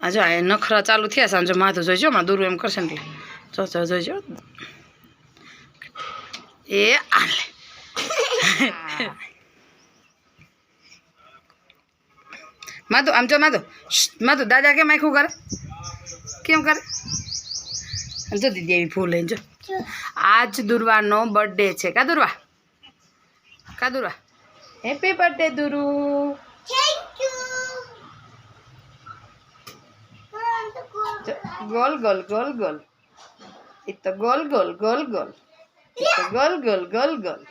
આ જો આ નખરા ચાલુ થયા સાંજો માથું જોઈજો હમણાં દૂર એમ કરશે ને એટલે જોઈજો એ આલે માધુ આમ જો માધુ દાદા કેમ આખું કરે કેમ કરે જો દીદી એવી ફૂલ લઈને જો આજ દુર્વાનો બર્થડે છે કા દુર્વા હેપી બર્થડે દુરુ गोल गोल गोल गोल इत गोल गोल गोल गोल इत गोल गोल गोल गोल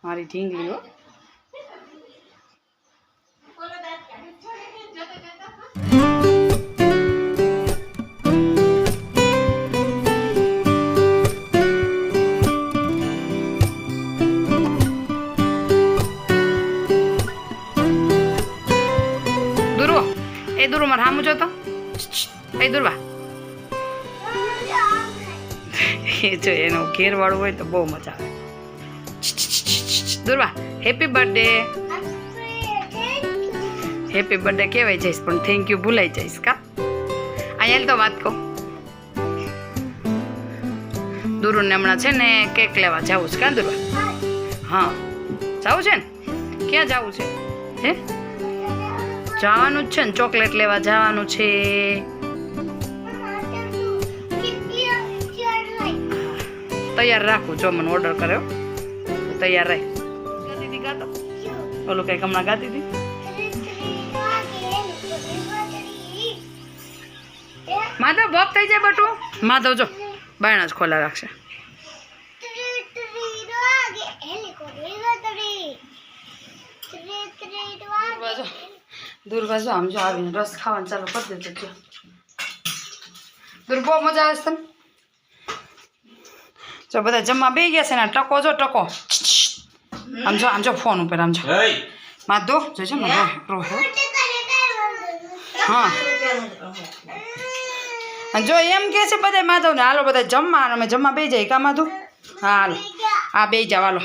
हमारी ढींगली हो दुरु मार हामू जो तो ए दुरवा ये जो एनो घेर वाळो होय तो बहु मजा आवे दुरवा हैप्पी बर्थडे कहेवाय जईस पण थैंक यू भूलाई जईस का आयल तो बात को दुरु ने हमणा छे ने केक लेवा जावुं छे का दुरवा हाँ जावुं छे ने क्यां जावुं छे हे જવાનું જ છે ને ચોકલેટ લેવા જવાનું છે તૈયાર રાખું જો મને ઓર્ડર કર્યો તૈયાર રહે દીદી ગાતો ઓલું કઈક હમણાં ગાતી હતી માધવ ભોગ થઈ જાય બટું માધવ જો બાયણા જ ખોલા રાખશે दुर्गा आम जो आवी रस खावा चालू कर देते जो दुर्गा बहुत मजा आवे तने जो बधा जमवा बेही गया छे ने टको जो टको आम जो फोन पर आम जो माधो जो मैं रोहे हाँ जो एम के छे बधा माधव ने हालो बधा जमवा अमे जमवा बेही जाई का माधव हाल आ बेही जाव हालो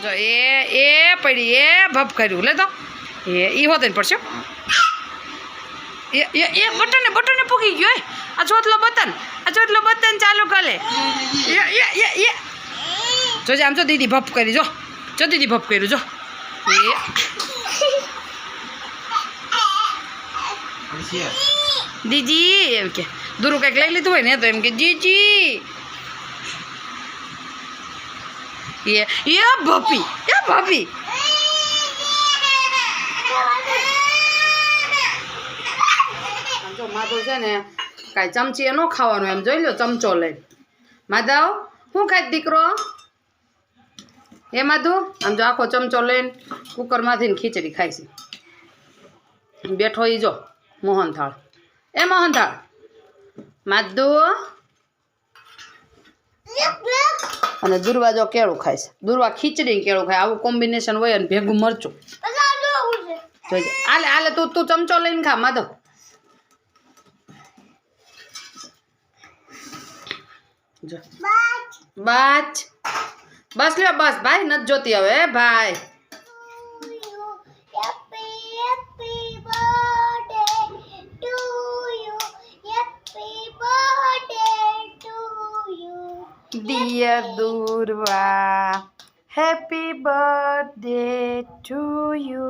जो ए पड़ी ए भप कर्યું ले तो એ હોતે પડશે એ બટન પૂકી ગયો આ ચોથલો બટન ચાલુ કરે એ જોજે આમ જો દીદી ભપ કરી જો દીદી ભપ કર્યું જો દીદી એમ કે દુરુ કંઈક લઈ લીધું હોય ને તો એમ કે જીજી એ ભાભી माधव है ने कई चमची न खावा एम जो लो चमचो ले माधव शू खाई दीकरो हे माधु आम जो आखो चमचो ले कुकर में खीचड़ी खाई बैठो ही जो मोहन थाल ए मोहन थाल माधु अने दुर्वा जो केळू खाय दुर्वा खीचड़ी केळू खाय आवुं कॉम्बिनेशन होय अने भेगुं मरचुं जोजे आले आले तू चमचो लईने खा माधव बस लियो बस भाई न जोती हवे भाई dear Durva happy birthday to you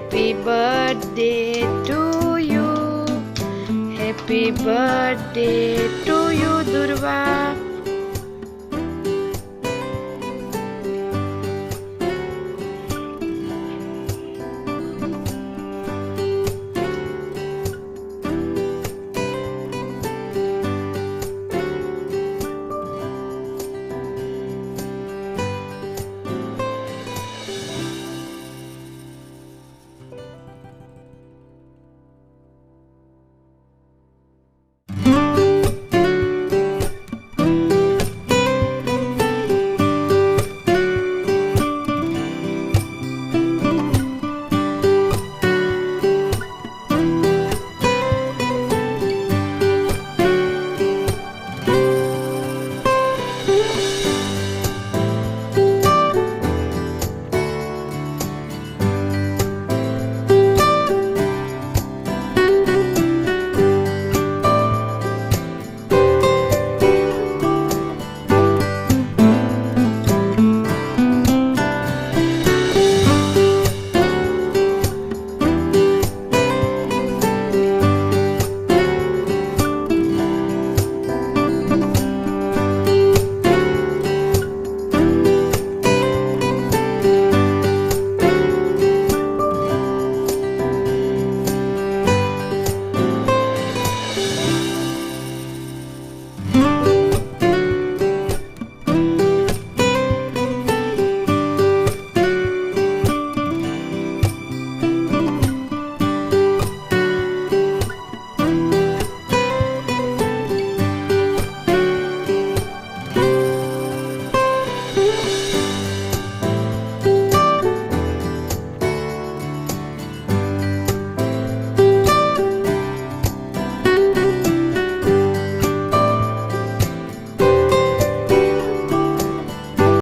Happy birthday to you. Happy birthday to you, Durva.